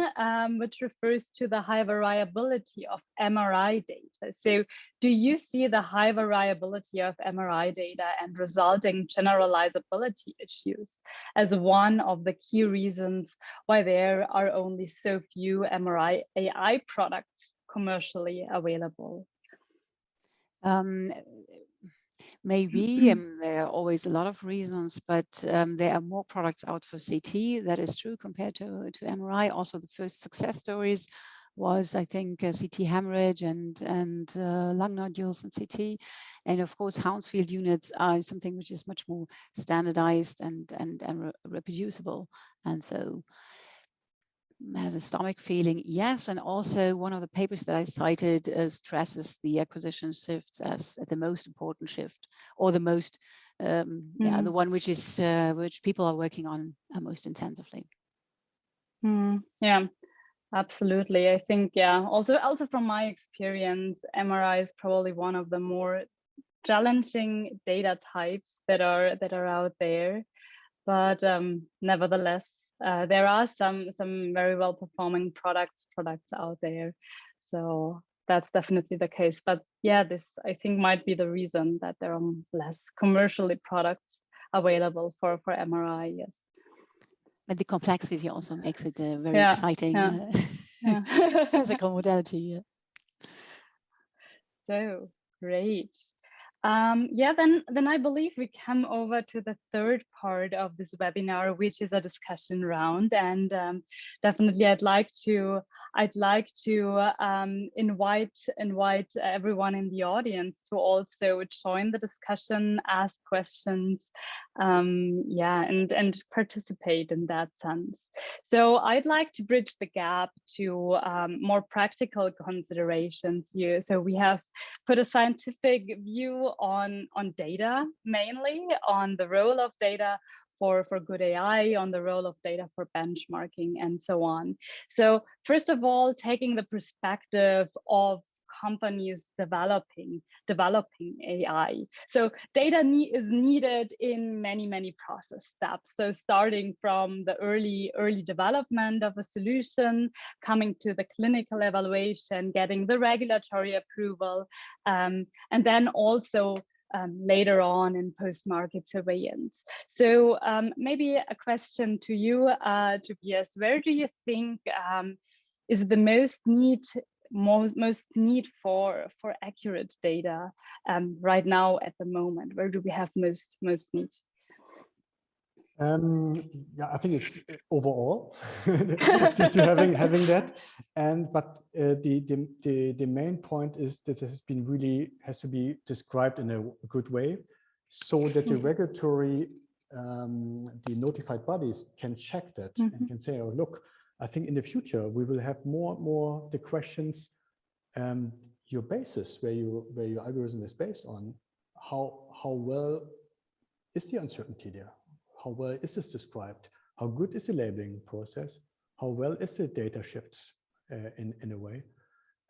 which refers to the high variability of MRI data. So do you see the high variability of MRI data and resulting generalizability issues as one of the key reasons why there are only so few MRI AI products commercially available? Maybe there are always a lot of reasons, but there are more products out for CT. That is true compared to MRI. Also, the first success stories was, I think, CT hemorrhage and lung nodules in CT. And of course, Hounsfield units are something which is much more standardized and reproducible. And so has a stomach feeling, yes. And also one of the papers that I cited stresses the acquisition shifts as the most important shift, or the most, the one which is which people are working on most intensively. Yeah, absolutely. I think, also from my experience, MRI is probably one of the more challenging data types that are out there, but nevertheless, there are some very well performing products out there. So that's definitely the case. But yeah, this I think might be the reason that there are less commercially products available for MRI. Yes. But the complexity also makes it a very exciting physical modality. So great. Yeah, then I believe we come over to the third part of this webinar, which is a discussion round, and definitely I'd like to invite everyone in the audience to also join the discussion, ask questions, yeah, and participate in that sense. So I'd like to bridge the gap to more practical considerations here. So we have put a scientific view on data, mainly on the role of data for good AI, on the role of data for benchmarking, and so on. So first of all, taking the perspective of companies developing AI. So data is needed in many process steps. So starting from the early development of a solution, coming to the clinical evaluation, getting the regulatory approval, and then also later on in post-market surveillance. So maybe a question to you, Tobias, where do you think is the most need for accurate data right now at the moment? Where do we have most need? Yeah, I think it's overall to having that, but the main point is that it has to be described in a good way, so that the regulatory, the notified bodies can check that and can say, oh look, I think in the future we will have more the questions, your basis where your algorithm is based on, how well is the uncertainty there? How well is this described? How good is the labeling process? How well is the data shifts in a way?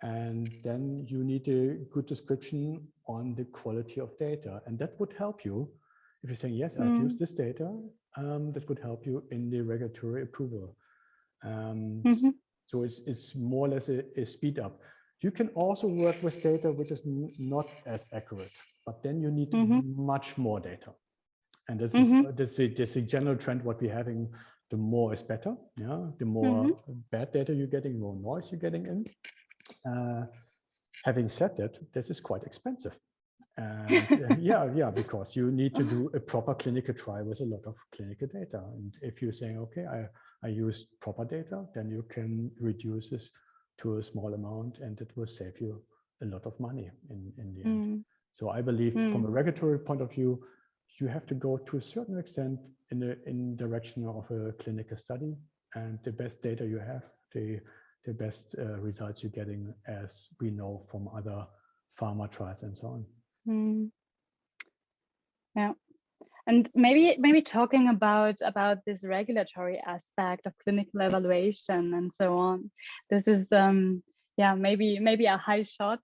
And then you need a good description on the quality of data. And that would help you if you're saying, yes, I've used this data, that would help you in the regulatory approval. So it's more or less a speed up. You can also work with data which is not as accurate, but then you need much more data. And this is a general trend. What we're having, the more is better. Yeah, the more bad data you're getting, the more noise you're getting in. Having said that, this is quite expensive. And yeah, because you need to do a proper clinical trial with a lot of clinical data. And if you're saying, okay, I use proper data, then you can reduce this to a small amount, and it will save you a lot of money in the end. So I believe from a regulatory point of view, you have to go to a certain extent in direction of a clinical study, and the best data you have, the best results you're getting, as we know from other pharma trials and so on. Yeah, and maybe talking about this regulatory aspect of clinical evaluation and so on. This is yeah, maybe a high shot,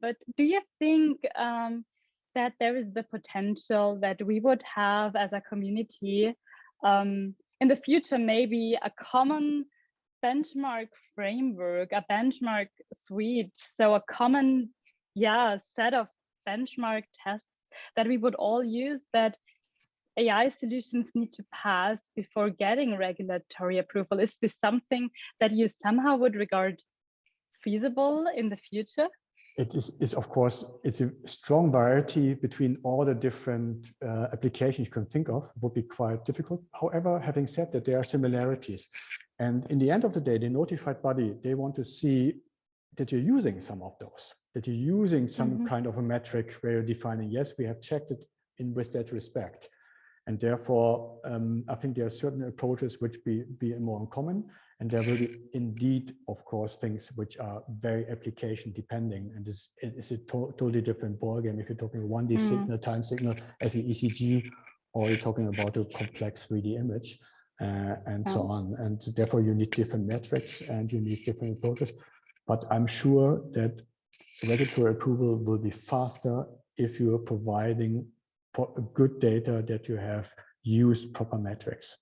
but do you think that there is the potential that we would have as a community in the future, maybe a common benchmark framework, a benchmark suite, so a common set of benchmark tests that we would all use, that AI solutions need to pass before getting regulatory approval? Is this something that you somehow would regard feasible in the future? It is, of course, it's a strong variety between all the different applications you can think of. It would be quite difficult. However, having said that, there are similarities. And in the end of the day, the notified body, they want to see that you're using some of those, that you're using some kind of a metric where you're defining, yes, we have checked it with that respect. And therefore, I think there are certain approaches which be more uncommon. And there will be indeed, of course, things which are very application depending. And this is a totally different ballgame if you're talking 1D signal, time signal as an ECG, or you're talking about a complex 3D image and so on. And therefore, you need different metrics and you need different approaches. But I'm sure that regulatory approval will be faster if you are providing good data, that you have used proper metrics.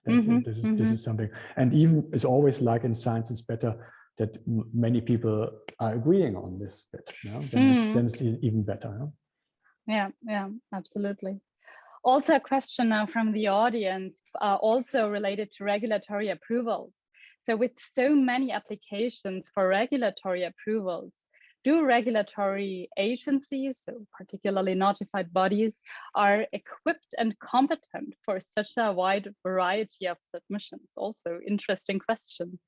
This is something, and even it's always like in science, it's better that many people are agreeing on this bit. Then it's even better. Yeah, absolutely. Also a question now from the audience, also related to regulatory approvals. So with so many applications for regulatory approvals, do regulatory agencies, so particularly notified bodies, are equipped and competent for such a wide variety of submissions? Also, interesting question.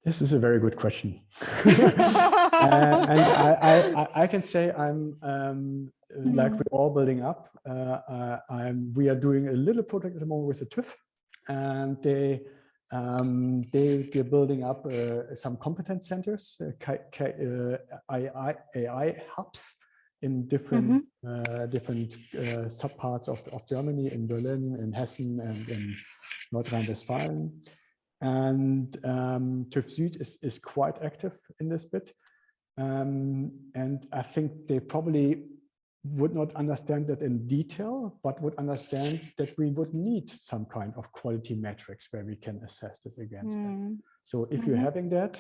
This is a very good question. And I can say I'm like we're all building up. We are doing a little project at the moment with the TÜV, and they're building up some competence centers, AI hubs in different subparts of Germany, in Berlin, in Hessen, and in North Rhine-Westphalia. And TÜV Süd is quite active in this bit. And I think they probably would not understand that in detail, but would understand that we would need some kind of quality metrics where we can assess this against them. So if you're having that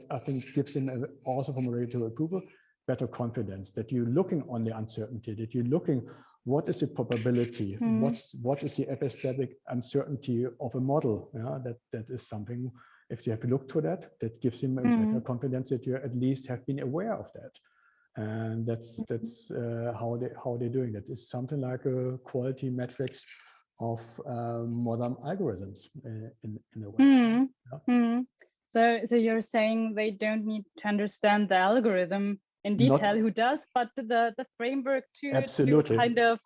I think gives them also from a regulatory approval, better confidence that you're looking on the uncertainty, that you're looking what is the probability, what is the epistemic uncertainty of a model. That is something, if you have looked to that gives him a better confidence that you at least have been aware of that. And that's how they're doing that. It's something like a quality metrics of modern algorithms in a way. So you're saying they don't need to understand the algorithm in detail, who does, but the framework to kind of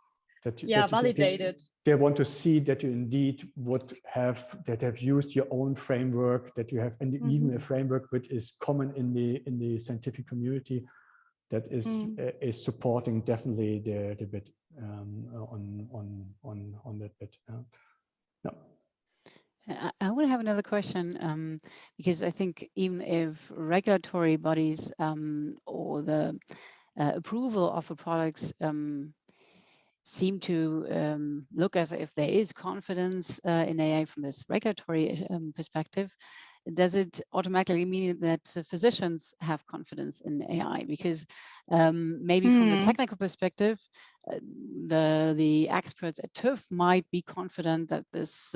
validate it. They want to see that you indeed would have used your own framework, that you have even a framework which is common in the scientific community, that is supporting definitely the bit on that bit. I want to have another question, because I think even if regulatory bodies or the approval of the products seem to look as if there is confidence in AI from this regulatory perspective, does it automatically mean that physicians have confidence in AI? Because maybe from the technical perspective, the experts at TÜV might be confident that this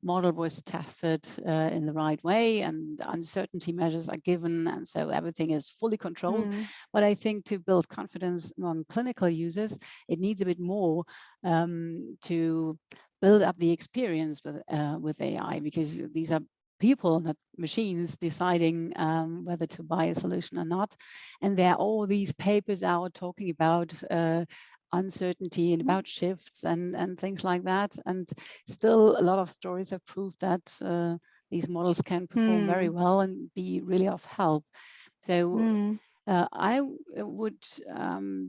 model was tested in the right way and uncertainty measures are given, and so everything is fully controlled. But I think to build confidence among clinical users, it needs a bit more to build up the experience with AI, because these are people, not machines, deciding whether to buy a solution or not. And there are all these papers out talking about uncertainty and about shifts and things like that. And still a lot of stories have proved that these models can perform very well and be really of help. So I would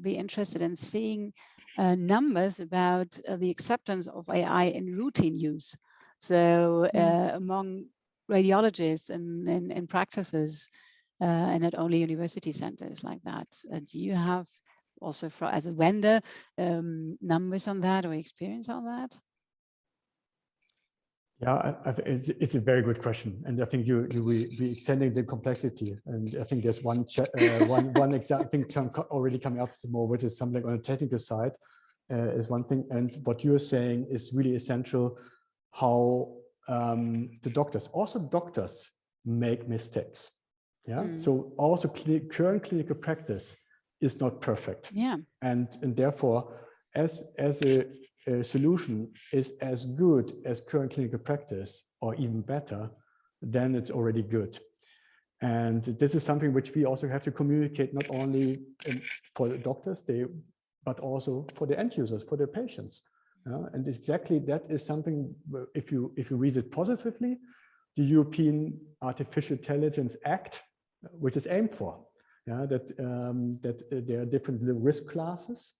be interested in seeing numbers about the acceptance of AI in routine use. So among radiologists in practices and not only university centers like that. Do you have also as a vendor numbers on that or experience on that? Yeah, it's a very good question, and I think you be extending the complexity. And I think there's one exact thing already coming up more, which is something on the technical side is one thing. And what you're saying is really essential. How the doctors make mistakes. So also current clinical practice is not perfect. And therefore, as a solution is as good as current clinical practice or even better, then it's already good. And this is something which we also have to communicate not only for the doctors, but also for the end users, for the patients. And exactly that is something, if you read it positively, the European Artificial Intelligence Act, which is aimed for, that there are different risk classes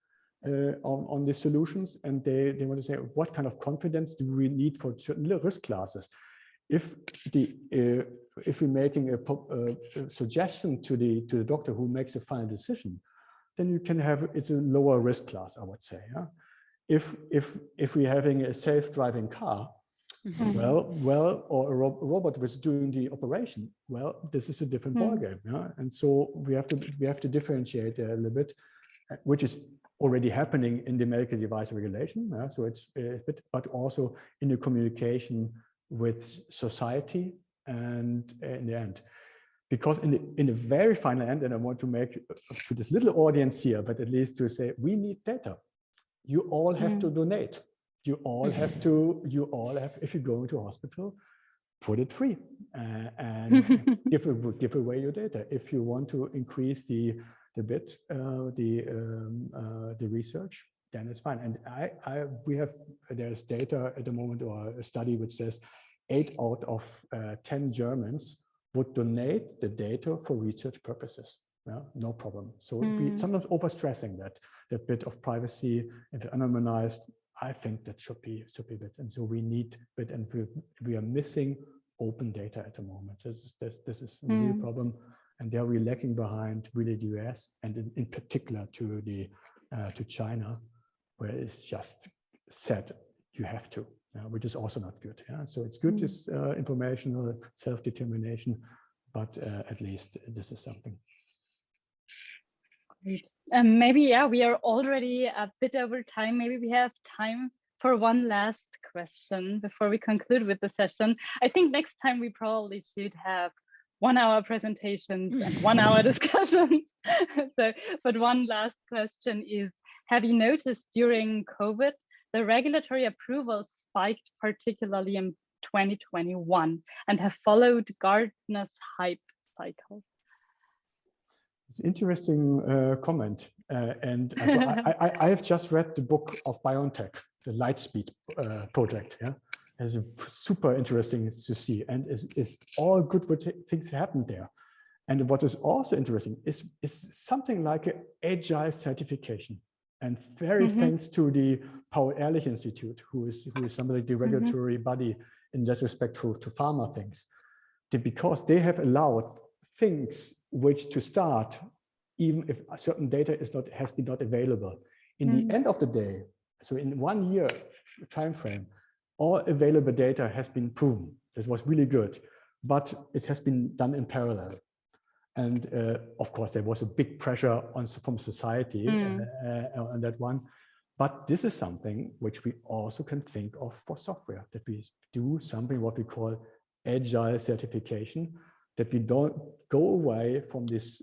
on the solutions, and they want to say what kind of confidence do we need for certain risk classes. If we're making a suggestion to the doctor who makes the final decision, then you can have it's a lower risk class, I would say. If we're having a self-driving car, well, or a robot was doing the operation, well, this is a different ballgame. And so we have to differentiate a little bit, which is already happening in the medical device regulation. So it's a bit, but also in the communication with society and in the end. because in the very final end, and I want to make to this little audience here, but at least to say, we need data. You all have to donate. You all have, if you go into a hospital, put it free and give away your data. If you want to increase the research, then it's fine. And there's data at the moment, or a study which says 8 out of 10 Germans would donate the data for research purposes. Yeah, no problem. So we sometimes overstressing that bit of privacy and anonymized. I think that should be bit, and so we need bit, and we are missing open data at the moment. This is a real problem, and there we're lacking behind really the US, and in particular to China, where it's just said you have to, which is also not good. Yeah, so it's good, this informational self-determination, but at least this is something. Great. Maybe, yeah, we are already a bit over time. Maybe we have time for one last question before we conclude with the session. I think next time we probably should have 1 hour presentations and 1 hour discussions. So, but one last question is, have you noticed during COVID, the regulatory approvals spiked particularly in 2021 and have followed Gartner's hype cycle? It's an interesting comment. And so I have just read the book of BioNTech, the Lightspeed project. Yeah, it's super interesting to see, and it's all good things happened there. And what is also interesting is something like an agile certification. And very thanks to the Paul-Ehrlich Institute, who is somebody, the regulatory body in that respect to pharma things, because they have allowed things which to start, even if certain data has been not available. In the end of the day, so in 1 year time frame, all available data has been proven. This was really good, but it has been done in parallel. And of course, there was a big pressure from society on that one. But this is something which we also can think of for software, that we do something what we call agile certification, that we don't go away from this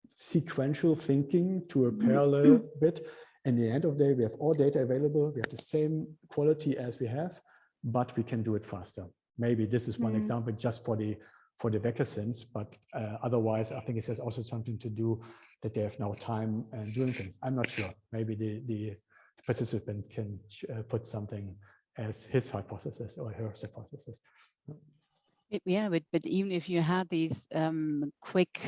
sequential thinking to a parallel bit. And at the end of the day, we have all data available. We have the same quality as we have, but we can do it faster. Maybe this is one example just for the vaccines, but otherwise, I think it has also something to do that they have now time and doing things. I'm not sure. Maybe the participant can put something as his hypothesis or her hypothesis. Yeah, but even if you had these quick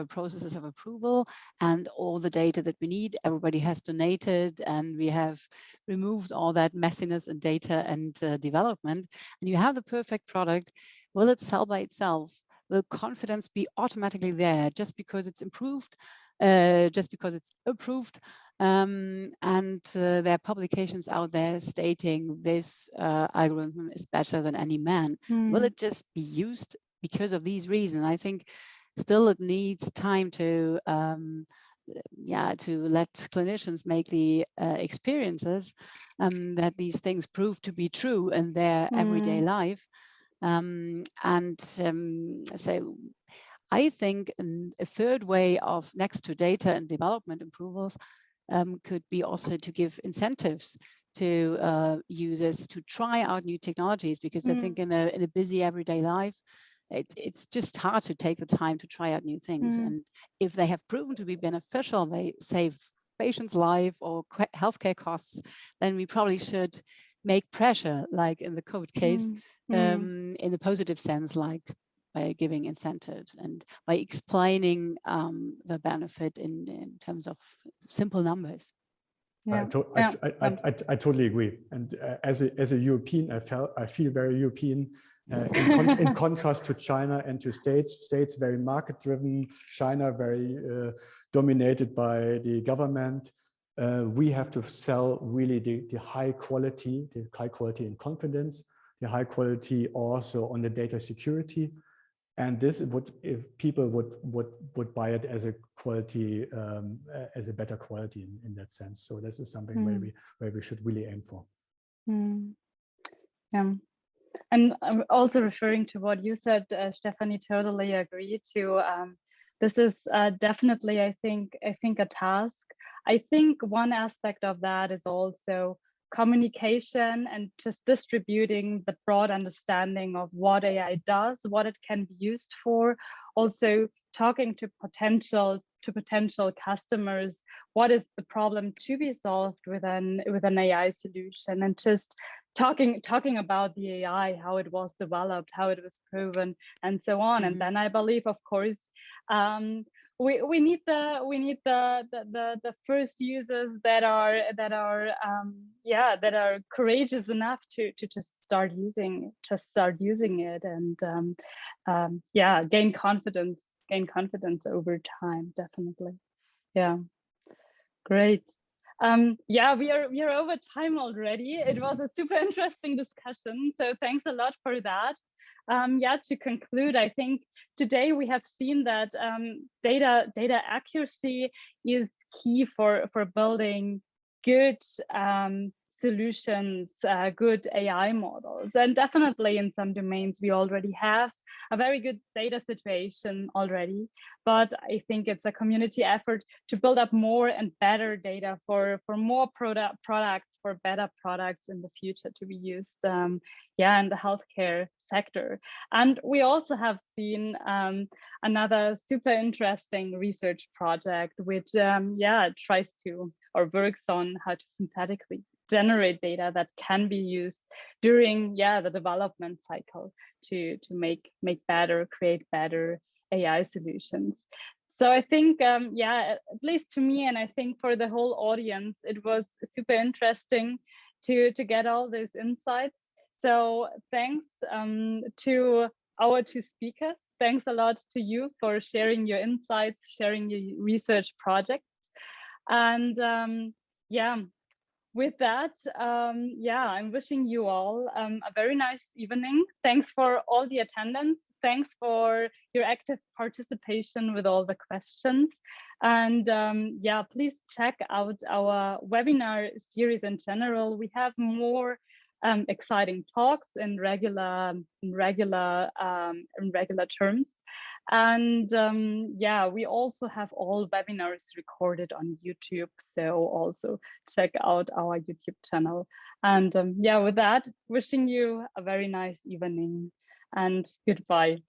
processes of approval and all the data that we need, everybody has donated, and we have removed all that messiness in data and development, and you have the perfect product, will it sell by itself? Will confidence be automatically there just because it's improved, just because it's approved? And there are publications out there stating this algorithm is better than any man. Will it just be used because of these reasons? I think still it needs time to let clinicians make the experiences that these things prove to be true in their everyday life. So I think a third way of, next to data and development approvals, could be also to give incentives to users to try out new technologies, because I think in a busy everyday life, it's just hard to take the time to try out new things. And if they have proven to be beneficial, they save patients' life or healthcare costs, then we probably should make pressure, like in the COVID case, in the positive sense, like by giving incentives and by explaining the benefit in terms of simple numbers. Yeah. I totally agree. And as a European, I feel very European in contrast to China and to States. States very market driven, China very dominated by the government. We have to sell really the high quality in confidence, the high quality also on the data security. And this would, if people would buy it as a quality, as a better quality in that sense. So this is something where we should really aim for. Yeah, And I'm also referring to what you said, Stephanie, totally agree to. This is definitely, I think a task. I think one aspect of that is also communication and just distributing the broad understanding of what AI does, what it can be used for. Also talking to potential customers, what is the problem to be solved with an AI solution, and just talking about the AI, how it was developed, how it was proven, and so on. And then I believe, of course, we need the first users that are courageous enough to just start using it, and gain confidence over time, definitely. Yeah, great. We are over time already. It was a super interesting discussion, so thanks a lot for that. To conclude, I think today we have seen that data accuracy is key for building good solutions, good AI models, and definitely in some domains we already have a very good data situation already, but I think it's a community effort to build up more and better data for more products, for better products in the future to be used in the healthcare sector. And we also have seen another super interesting research project which tries to or works on how to synthetically generate data that can be used during the development cycle to make better, create better AI solutions. So I think at least to me, and I think for the whole audience, it was super interesting to get all these insights. So thanks to our two speakers. Thanks a lot to you for sharing your insights, sharing your research projects. And with that, I'm wishing you all a very nice evening. Thanks for all the attendance. Thanks for your active participation with all the questions. And please check out our webinar series in general. We have more exciting talks in regular terms. And we also have all webinars recorded on YouTube, so also check out our YouTube channel. And with that, wishing you a very nice evening and goodbye.